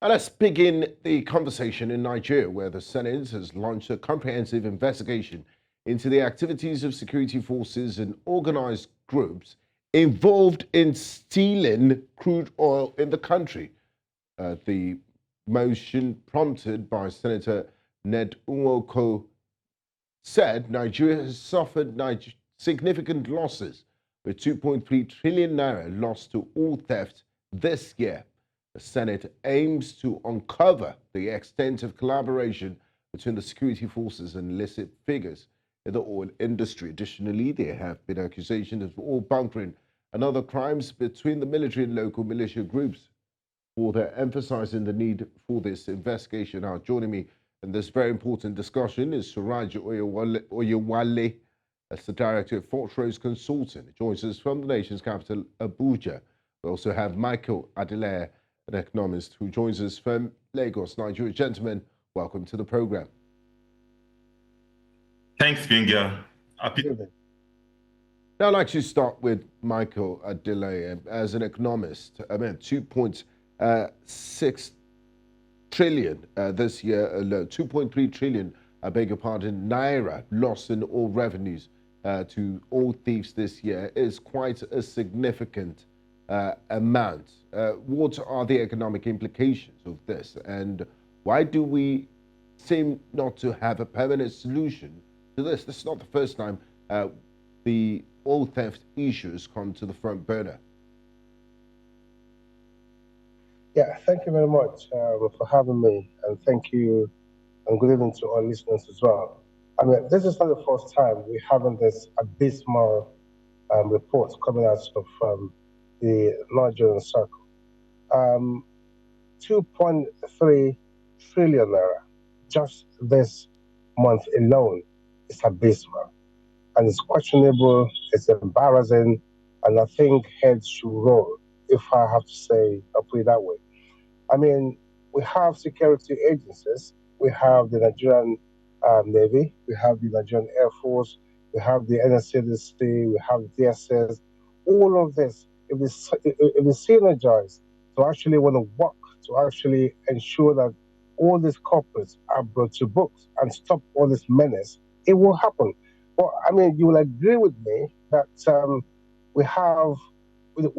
And let's begin the conversation in Nigeria, where the Senate has launched a comprehensive investigation into the activities of security forces and organized groups involved in stealing crude oil in the country. The motion, prompted by Senator Ned Nwoko, said Nigeria has suffered significant losses, with 2.3 trillion naira lost to oil theft this year. The Senate aims to uncover the extent of collaboration between the security forces and illicit figures in the oil industry. Additionally, there have been accusations of oil bunkering and other crimes between the military and local militia groups. For their emphasizing the need for this investigation. Now, joining me in this very important discussion is Suraj Oyewale, as the director of Fortrose Consulting. He joins us from the nation's capital, Abuja. We also have Michael Adeleye, an economist, who joins us from Lagos, Nigeria. Gentlemen, welcome to the program. Thanks, Gbenga. Now, I'd like to start with Michael Adeleye. As an economist, 2.6 trillion this year alone, 2.3 trillion, I beg your pardon, naira lost in oil revenues to oil thieves this year is quite a significant amount. What are the economic implications of this, and why do we seem not to have a permanent solution to this? This is not the first time the oil theft issues come to the front burner. Yeah, thank you very much for having me, and thank you, and good evening to our listeners as well. I mean, this is not the first time we're having this abysmal report coming out of the Nigerian circle. 2.3 trillion naira just this month alone is abysmal, and it's questionable, it's embarrassing, and I think heads should roll, if I have to say, I'll put it that way. I mean, we have security agencies. We have the Nigerian Navy. We have the Nigerian Air Force. We have the NSCDC. We have the DSS. All of this, if we synergize to actually want to work to actually ensure that all these corporates are brought to books and stop all this menace, it will happen. But I mean, you will agree with me that we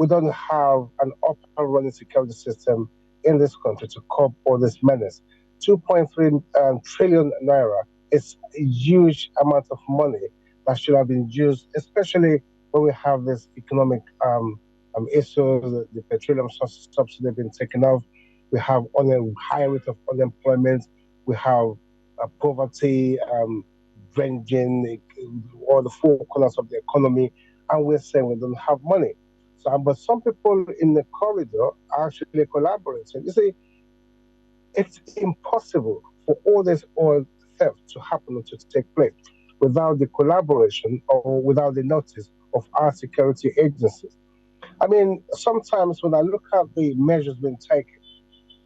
don't have an up and running security system in this country to curb all this menace. 2.3 trillion naira is a huge amount of money that should have been used, especially when we have this economic issue, the petroleum subsidy being taken off. We have a high rate of unemployment. We have poverty ranging all the four corners of the economy, and we're saying we don't have money. So, but some people in the corridor are actually collaborating. You see, it's impossible for all this oil theft to happen or to take place without the collaboration or without the notice of our security agencies. I mean, sometimes when I look at the measures being taken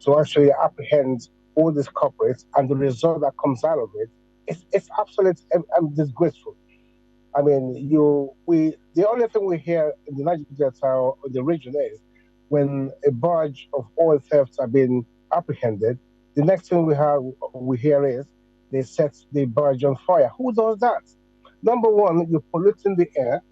to actually apprehend all these corporates and the result that comes out of it, it's absolutely disgraceful. I mean, the only thing we hear in the Niger Delta or the region is when a barge of oil thefts are being apprehended, the next thing we hear is they set the barge on fire. Who does that? Number one, you're polluting the air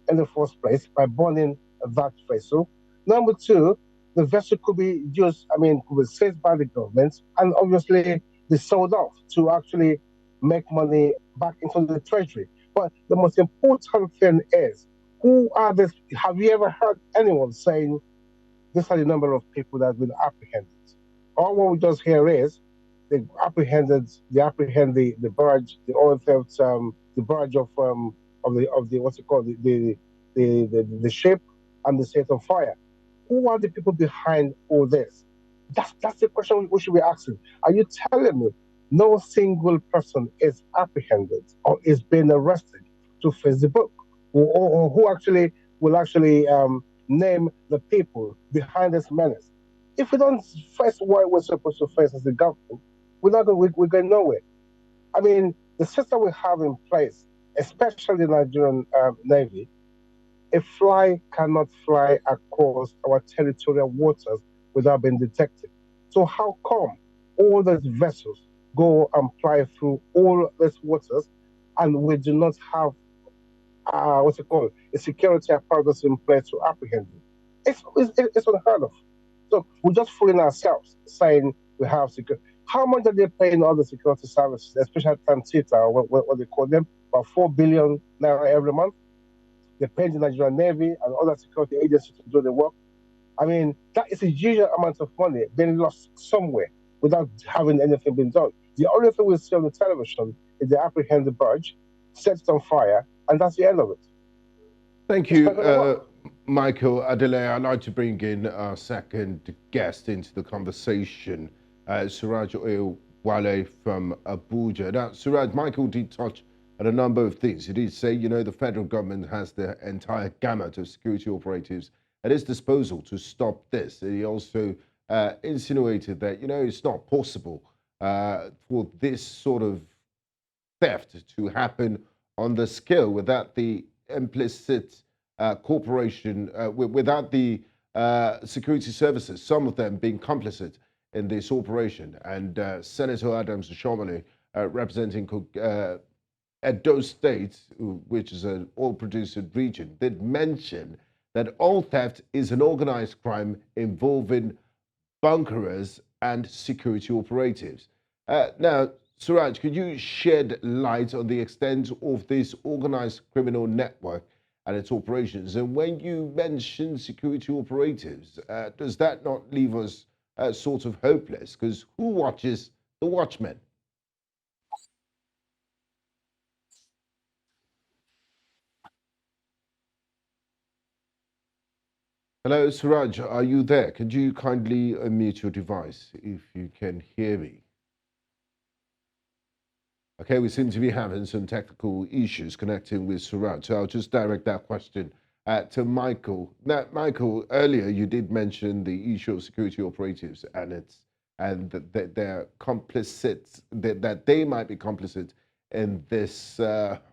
in the first place by burning that vessel. Number two, the vessel could be used, could be seized by the government and obviously be sold off to actually make money back into the treasury. But the most important thing is, who are these? Have you ever heard anyone saying, these are the number of people that have been apprehended? All what we just hear is, they apprehend the barge, the oil theft, the barge of the what's it called, the ship, and they set on fire. Who are the people behind all this? That's the question we should be asking. Are you telling me no single person is apprehended or is being arrested to face the book, or who actually will actually name the people behind this menace? If we don't face what we're supposed to face as the government, we're going nowhere. I mean, the system we have in place, especially the Nigerian Navy, a fly cannot fly across our territorial waters without being detected. So how come all these vessels go and fly through all these waters, and we do not have what's it called, a security apparatus in place to apprehend them? It's unheard of. So we're just fooling ourselves saying we have security. How much are they paying all the security services, especially Tantita, or what they call them, about 4 billion naira every month? They pay the Nigerian Navy and other security agencies to do the work. I mean, that is a huge amount of money being lost somewhere without having anything been done. The only thing we see on the television is they apprehend the barge, set it on fire, and that's the end of it. Thank It's not you, going to work. Michael. Adeleye, I'd like to bring in our second guest into the conversation, Suraj Oyewale from Abuja. Now, Suraj, Michael did touch on a number of things. He did say, the federal government has the entire gamut of security operatives at its disposal to stop this. He also insinuated that, it's not possible for this sort of theft to happen on the scale without the implicit cooperation, without the security services, some of them being complicit in this operation. And Senator Adams Shomali, representing Edo State, which is an oil-producing region, did mention that oil theft is an organized crime involving bunkerers and security operatives. Now, Suraj, could you shed light on the extent of this organized criminal network and its operations? And when you mention security operatives, does that not leave us sort of hopeless? Because who watches the watchmen? Hello, Suraj, are you there? Could you kindly unmute your device if you can hear me? Okay, we seem to be having some technical issues connecting with Suraj, so I'll just direct that question to Michael. Now, Michael, earlier you did mention the issue of security operatives and that they're complicit, that they might be complicit in this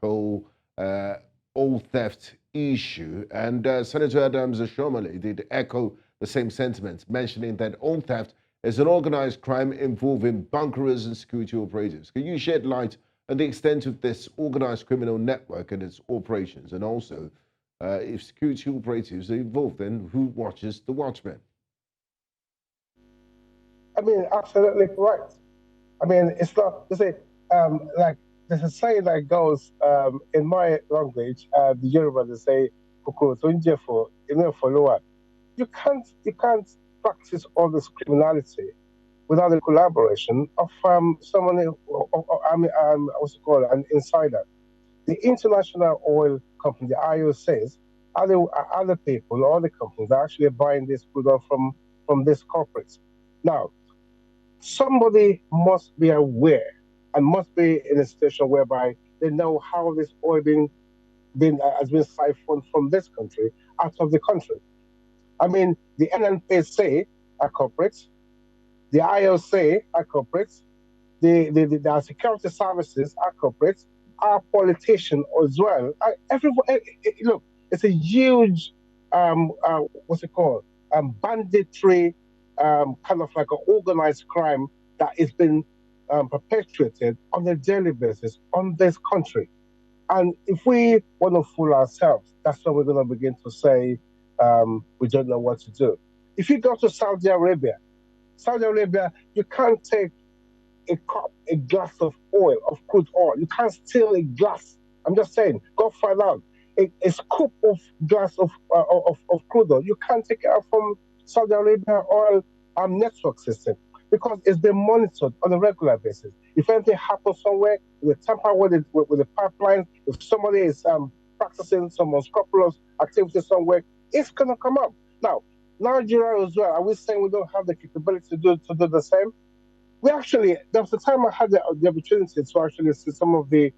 whole oil theft issue. And Senator Adams Ashomale did echo the same sentiments, mentioning that oil theft is an organized crime involving bunkerers and security operatives. Can you shed light on the extent of this organized criminal network and its operations? And also, if security operatives are involved, then who watches the watchmen? I mean, absolutely correct. I mean, it's not, you say, like, there's a saying that goes in my language, the Yoruba, they say, "Koko to nje for, follower." You can't practice all this criminality without the collaboration of someone, I mean, what's it called, an insider. The international oil company, the IOCs, are the people or the companies that are actually buying this crude oil from these corporates. Now, somebody must be aware and must be in a situation whereby they know how this oil has been siphoned from this country out of the country. I mean, the NNPC are corporates, the IOC are corporates, the security services are corporates, our politicians as well. Everyone, look, it's a huge, what's it called, banditry, kind of like an organized crime that is being perpetuated on a daily basis on this country. And if we want to fool ourselves, that's when we're going to begin to say we don't know what to do. If you go to Saudi Arabia, you can't take a glass of oil, of crude oil. You can't steal a glass. I'm just saying, go find out. A scoop of glass of crude oil, you can't take it out from Saudi Arabia oil network system because it's been monitored on a regular basis. If anything happens somewhere, they tamper with the pipelines. If somebody is practicing some unscrupulous activity somewhere, it's gonna come up. Now, Nigeria as well. Are we saying we don't have the capability to do the same? We actually, there was a time I had the opportunity to actually see some of the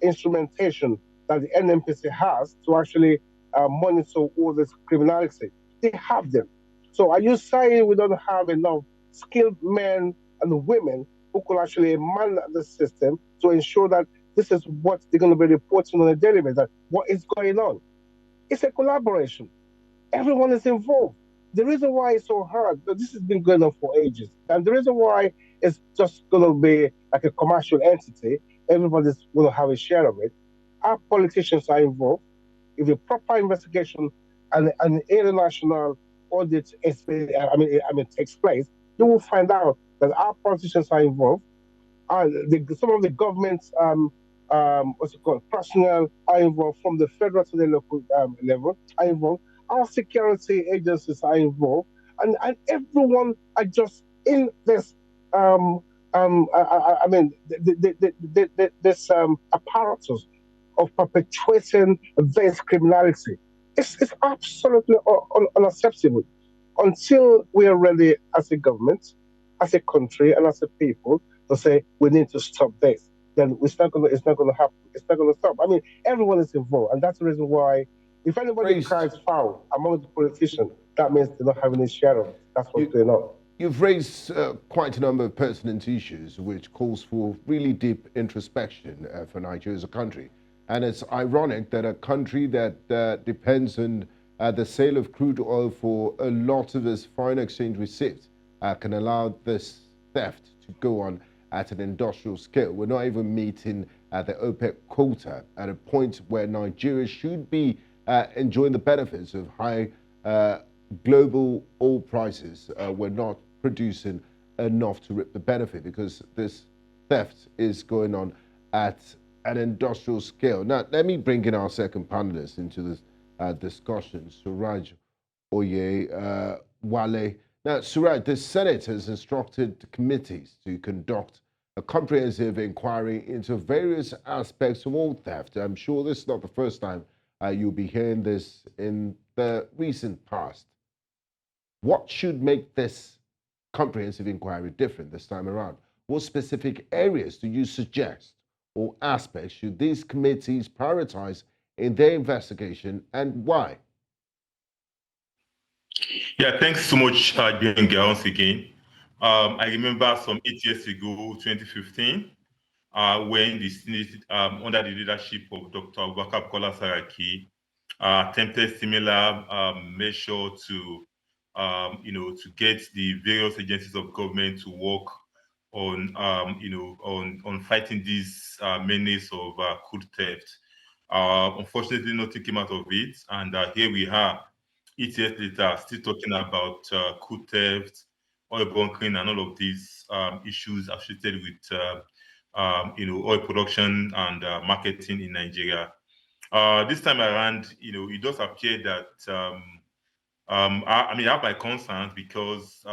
instrumentation that the NMPC has to actually monitor all this criminality. They have them. So are you saying we don't have enough skilled men and women who could actually man the system to ensure that this is what they're going to be reporting on a daily basis, that what is going on? It's a collaboration. Everyone is involved. The reason why it's so hard, this has been going on for ages, and the reason why it's just going to be like a commercial entity, everybody's going to have a share of it. Our politicians are involved. If a proper investigation and an international audit takes place, you will find out that our politicians are involved. Some of the government's what's it called personnel are involved from the federal to the local level are involved. Our security agencies are involved, and everyone are just in this. This apparatus of perpetuating this criminality. It's absolutely unacceptable until we are ready as a government, as a country, and as a people to say we need to stop this. Then it's not gonna happen. It's not gonna stop. I mean, everyone is involved, and that's the reason why if anybody Raised, cries foul among the politicians, that means they're not having a share of it. That's what's you, going on. you've raised quite a number of pertinent issues, which calls for really deep introspection for Nigeria as a country. And it's ironic that a country that depends on the sale of crude oil for a lot of its foreign exchange receipts can allow this theft to go on at an industrial scale. We're not even meeting the OPEC quota at a point where Nigeria should be enjoying the benefits of high global oil prices. We're not producing enough to reap the benefit because this theft is going on at an industrial scale. Now, let me bring in our second panelist into this discussion, Suraj Oyewale. Now, Suraj, the Senate has instructed committees to conduct a comprehensive inquiry into various aspects of oil theft. I'm sure this is not the first time you'll be hearing this in the recent past. What should make this comprehensive inquiry different this time around? What specific areas do you suggest or aspects should these committees prioritize in their investigation and why? Yeah, thanks so much, Gbenga, once again. I remember some 8 years ago, 2015, when the Senate, under the leadership of Dr. Abubakar Saraki, attempted similar measure to, to get the various agencies of government to work on, on fighting this menace of crude theft. Unfortunately, nothing came out of it, and here we are, 8 years later, still talking about crude theft, oil bunkering, and all of these issues associated with, oil production and marketing in Nigeria. This time around, it does appear that I have my concerns because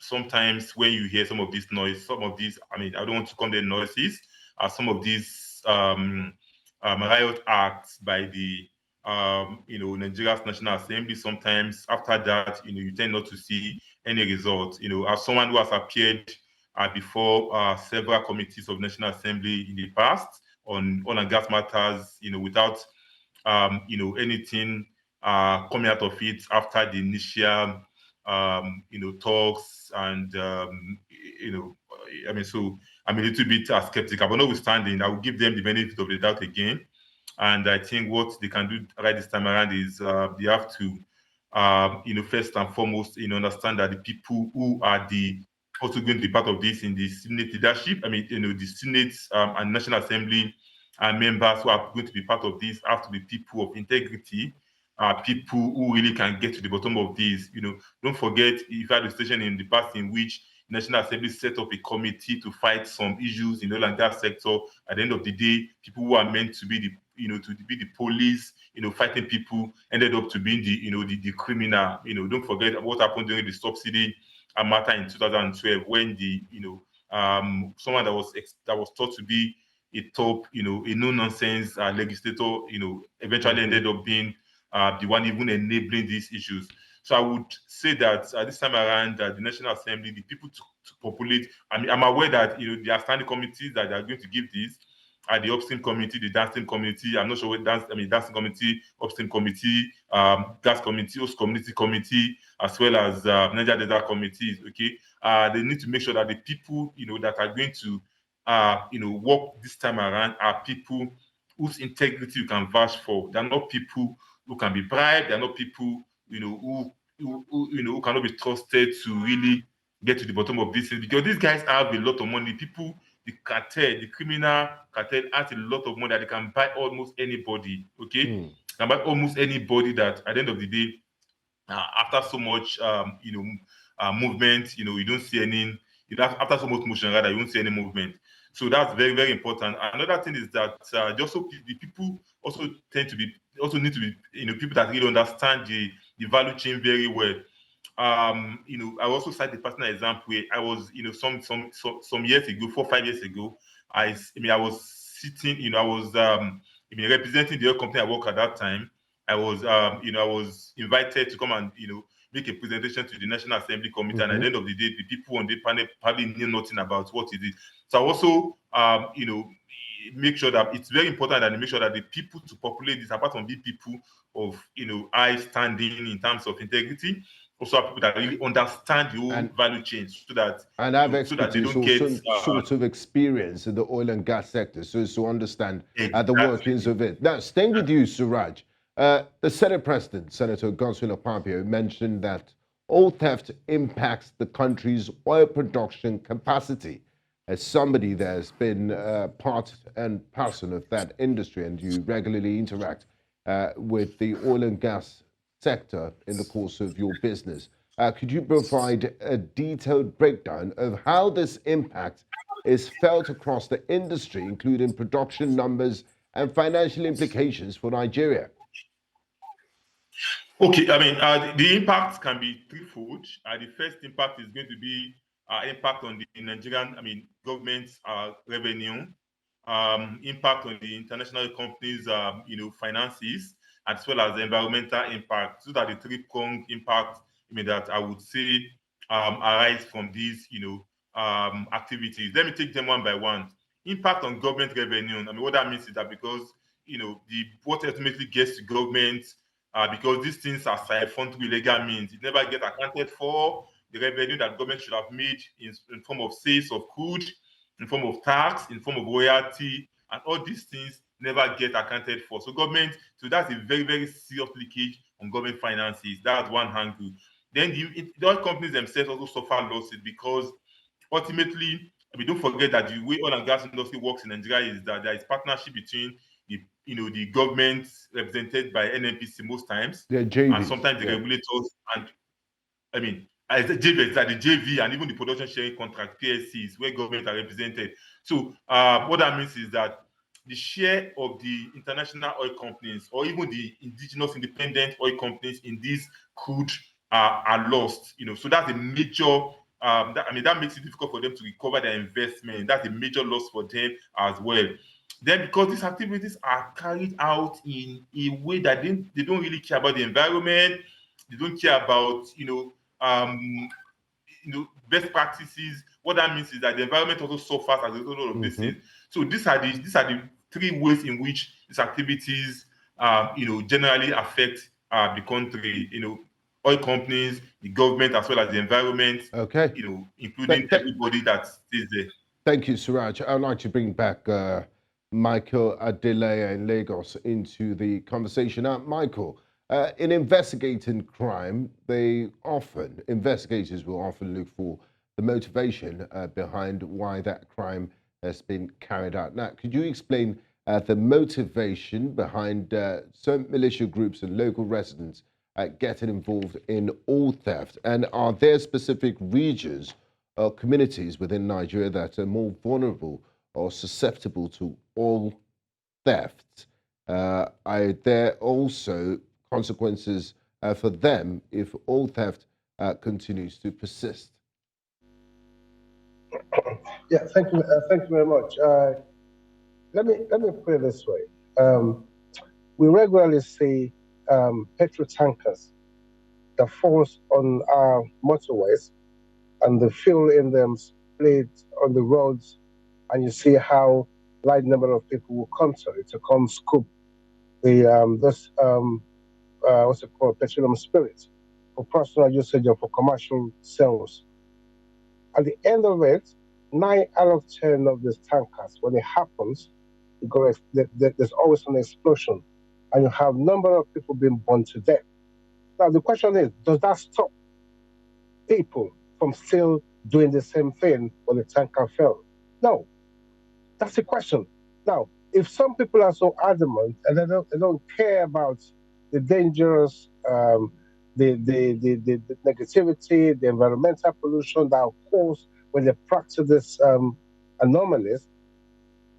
sometimes when you hear some of this noise, some of these, I don't want to condemn noises, some of these riot acts by the Nigeria's National Assembly. Sometimes after that, you tend not to see any results. As someone who has appeared before several committees of National Assembly in the past on oil and gas matters, without anything coming out of it after the initial talks and so I'm a little bit skeptical, but notwithstanding, I will give them the benefit of the doubt again. And I think what they can do right this time around is they have to first and foremost understand that the people who are also going to be part of this in the Senate leadership, the Senate and National Assembly members who are going to be part of this have to be people of integrity, people who really can get to the bottom of this. Don't forget, you've had a situation in the past in which National Assembly set up a committee to fight some issues in the oil and gas sector. At the end of the day, people who are meant to be to be the police, fighting people, ended up to being the criminal. Don't forget what happened during the subsidy matter in 2012 when someone that was thought to be a top, a no nonsense legislator, eventually ended up being the one even enabling these issues. So I would say that this time around, the National Assembly, the people to populate. I'm aware that there are standing committees that are going to give this. The upstream committee, the downstream committee. I'm not sure what downstream committee, upstream committee, gas committee, host community committee, as well as Niger Delta committees. Okay, they need to make sure that the people that are going to work this time around are people whose integrity you can vouch for. They're not people who can be bribed. They're not people who who cannot be trusted to really get to the bottom of this thing, because these guys have a lot of money. People, the cartel, the criminal cartel has a lot of money that they can buy almost anybody. Okay, can buy almost anybody that at the end of the day, after so much movement, you don't see any. After so much motion, rather, you won't see any movement. So that's very, very important. Another thing is that the people also tend to be need to be people that really understand the value chain very well. I also cite a personal example where I was, some years ago, 4 5 years ago, I was sitting, I was representing the oil company I work at that time. I was invited to come and make a presentation to the National Assembly Committee, and at the end of the day, the people on the panel probably knew nothing about what it is. So I also make sure that it's very important that they make sure that the people to populate this, apart from being people of high standing in terms of integrity, also have people that really understand the whole value chain, so that they don't get some sort of experience in the oil and gas sector, so to understand the workings of it. Now, staying with you, Suraj, the Senate President, Senator Ned, mentioned that oil theft impacts the country's oil production capacity. As somebody that's been part and parcel of that industry, and you regularly interact with the oil and gas sector in the course of your business, could you provide a detailed breakdown of how this impact is felt across the industry, including production numbers and financial implications for Nigeria? Okay, the impact can be threefold. The first impact is going to be impact on the Nigerian, government's revenue, impact on the international companies, finances, as well as the environmental impact. So that the three-pronged impact, that I would say arise from these, activities. Let me take them one by one. Impact on government revenue. What that means is that because what ultimately gets to government, because these things are siphoned through illegal means, it never gets accounted for. The revenue that government should have made in form of sales of crude, in form of tax, in form of royalty, and all these things never get accounted for. So that's a very, very serious leakage on government finances. That's one angle. Then the oil companies themselves also suffer losses, because ultimately, don't forget that the way oil and gas industry works in Nigeria is that there is partnership between the government represented by NNPC most times, and sometimes the regulators, and as the JV and even the production sharing contract, PSCs, where government are represented. So what that means is that the share of the international oil companies, or even the indigenous independent oil companies in these crude are lost. So that's a major. That makes it difficult for them to recover their investment. That's a major loss for them as well. Then, because these activities are carried out in a way that they don't really care about the environment, they don't care about best practices. What that means is that the environment also suffers as a result of these things. So these are the three ways in which these activities generally affect the country. Oil companies, the government, as well as the environment. Okay. Including everybody that stays there. Thank you, Suraj. I'd like to bring back Michael Adeleye in Lagos into the conversation. Now, Michael, in investigating crime, investigators will often look for the motivation behind why that crime has been carried out. Now, could you explain the motivation behind some militia groups and local residents getting involved in oil theft? And are there specific regions or communities within Nigeria that are more vulnerable or susceptible to oil theft? Are there also consequences for them if oil theft continues to persist? Yeah, thank you very much. Let me put it this way. We regularly see petrol tankers that falls on our motorways, and the fuel in them split on the roads, and you see how large number of people will come to it to come scoop the what's it called, petroleum spirits for personal usage or for commercial sales. At the end of it, 9 out of 10 of these tankers, when it happens, there's always an explosion, and you have a number of people being burned to death. Now, the question is, does that stop people from still doing the same thing when the tanker fell? No, that's the question. Now, if some people are so adamant and they don't care about the dangerous, the negativity, the environmental pollution that of course when they practice this anomalies,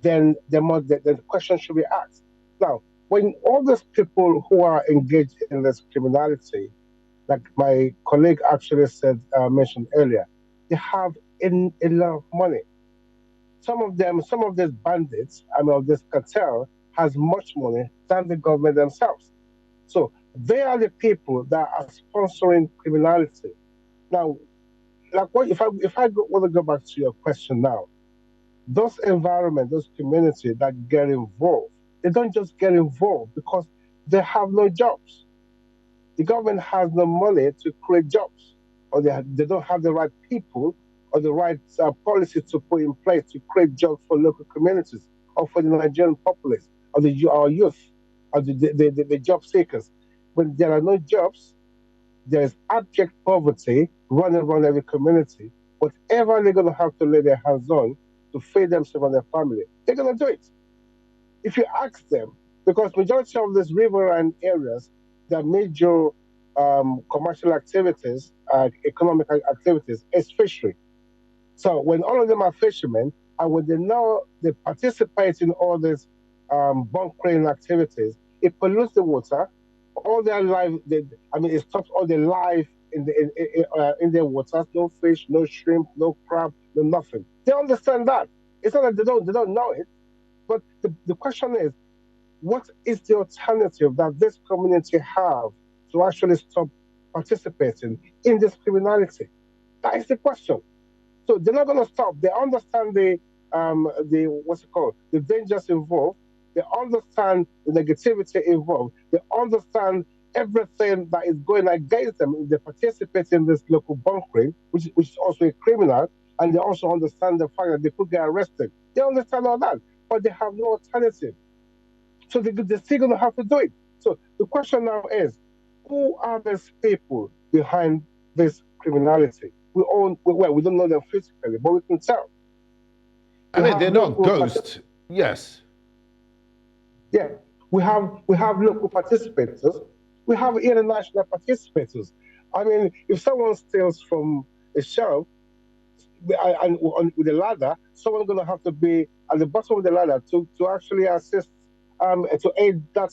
then the question should be asked. Now, when all these people who are engaged in this criminality, like my colleague actually said, mentioned earlier, they have a lot of money. Some of these bandits, of this cartel, has much money than the government themselves. So they are the people that are sponsoring criminality. Now, like what if I want to go back to your question now, those environment, those communities that get involved, they don't just get involved because they have no jobs. The government has no money to create jobs, or they don't have the right people or the right policies to put in place to create jobs for local communities or for the Nigerian populace or our youth or the job seekers. When there are no jobs, there is abject poverty running around every community. Whatever they're going to have to lay their hands on to feed themselves and their family, they're going to do it. If you ask them, because majority of these riverine areas, the major commercial activities, economic activities, is fishery. So when all of them are fishermen, and when they know they participate in all these bunkering activities, it pollutes the water. All their life, it stops all their life in their waters. No fish, no shrimp, no crab, no nothing. They understand that. It's not that they don't know it, but the question is, what is the alternative that this community have to actually stop participating in this criminality? That is the question. So they're not going to stop. They understand the what's it called, the dangers involved. They understand the negativity involved. They understand everything that is going against them if they participate in this local bunkering, which is also a criminal, and they also understand the fact that they could get arrested. They understand all that, but they have no alternative. So they're still going to have to do it. So the question now is, who are these people behind this criminality? We don't know them physically, but we can tell. They're not ghosts. Yes. Yeah, we have local participators. We have international participators. If someone steals from a shelf and with a ladder, someone's going to have to be at the bottom of the ladder to actually assist, to aid that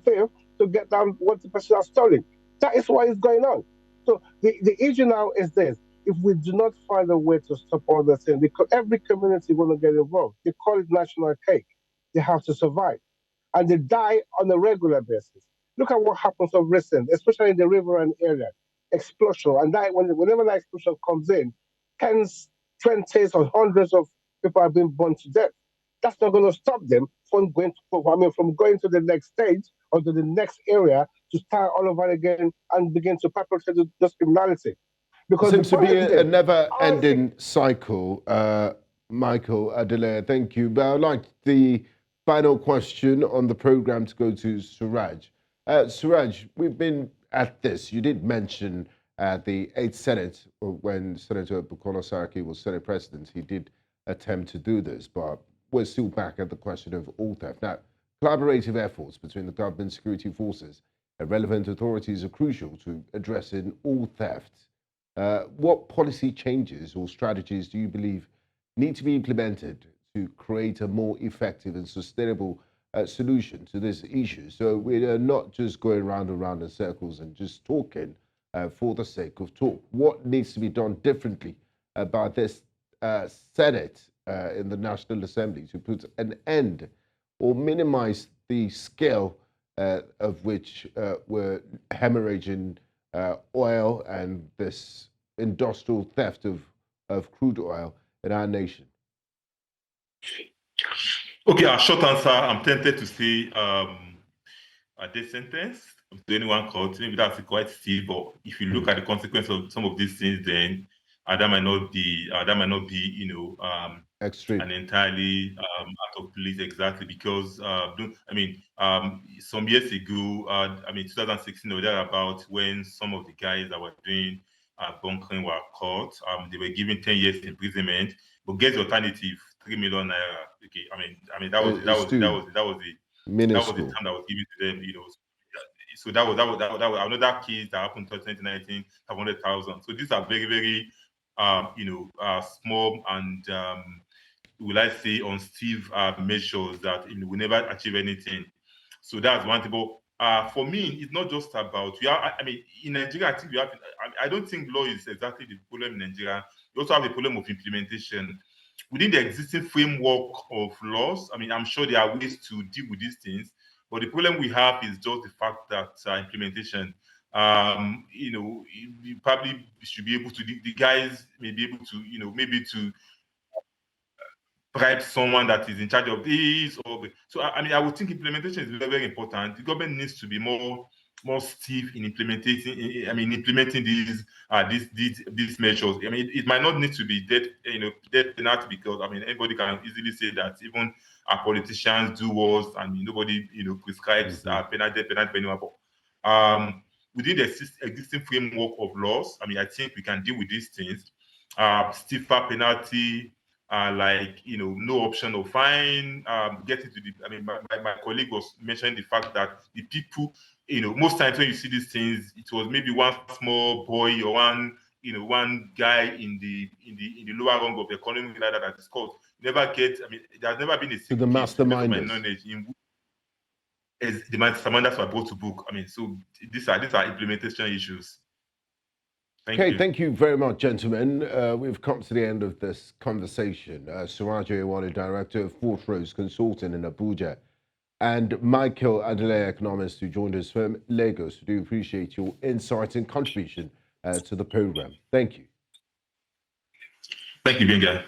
thing to get down what the person has stolen. That is what is going on. So the issue now is this: if we do not find a way to stop all this thing, because every community will get involved. They call it national cake. They have to survive, and they die on a regular basis. Look at what happens of recent, especially in the riverine area. Explosion, and whenever that explosion comes in, tens, 20s, or hundreds of people are being burned to death. That's not going to stop them from going to the next stage or to the next area to start all over again and begin to perpetrate this criminality. Because it seems to be a never-ending cycle. Michael, Adeleye, thank you. But I'd like the final question on the program to go to Suraj. Suraj, we've been at this. You did mention the 8th Senate, when Senator Bukola Saraki was Senate President, he did attempt to do this, but we're still back at the question of all theft. Now, collaborative efforts between the government security forces and relevant authorities are crucial to addressing all theft. What policy changes or strategies do you believe need to be implemented to create a more effective and sustainable solution to this issue? So we are not just going round and round in circles and just talking for the sake of talk. What needs to be done differently by this Senate in the National Assembly to put an end or minimize the scale of which we're hemorrhaging oil and this industrial theft of crude oil in our nation? Okay, a short answer. I'm tempted to say a death sentence to anyone caught. Maybe that's quite steep, but if you look at the consequence of some of these things, then that might not be Extreme. and entirely out of place exactly because some years ago, 2016 or thereabout, when some of the guys that were doing bunkering were caught, they were given 10 years imprisonment. But guess the alternative, 3 million naira. Okay, that was the minuscule. term that was given to them. So that was another case that happened in 2019, 500,000. So these are very, very small and will I say unsteve measures that will never achieve anything. So that's one thing. But for me, it's not just about in Nigeria, I think we have. I don't think law is exactly the problem in Nigeria. We also have a problem of implementation within the existing framework of laws. I'm sure there are ways to deal with these things, but the problem we have is just the fact that implementation. You probably should be able to. The guys may be able to, maybe to bribe someone that is in charge of this. So I would think implementation is very, very important. The government needs to be more stiff in implementing these measures. It might not need to be death penalty because anybody can easily say that even our politicians do worse and nobody prescribes penalty for anyone. Within the existing framework of laws, I think we can deal with these things. Stiffer penalty, no option of fine. Getting to the, my colleague was mentioning the fact that the people, most times when you see these things, it was maybe one small boy or one guy in the lower rung of the economy ladder that is caught. Never get. There's never been a to the masterminders. As the masterminders were brought to book. So these are implementation issues. Thank you very much, gentlemen. We've come to the end of this conversation. Suraj Oyewale, Director of Fortrose Consulting in Abuja, and Michael Adeleye, Economist, who joined us from Lagos. We do appreciate your insight and contribution to the program. Thank you. Thank you, Gbenga.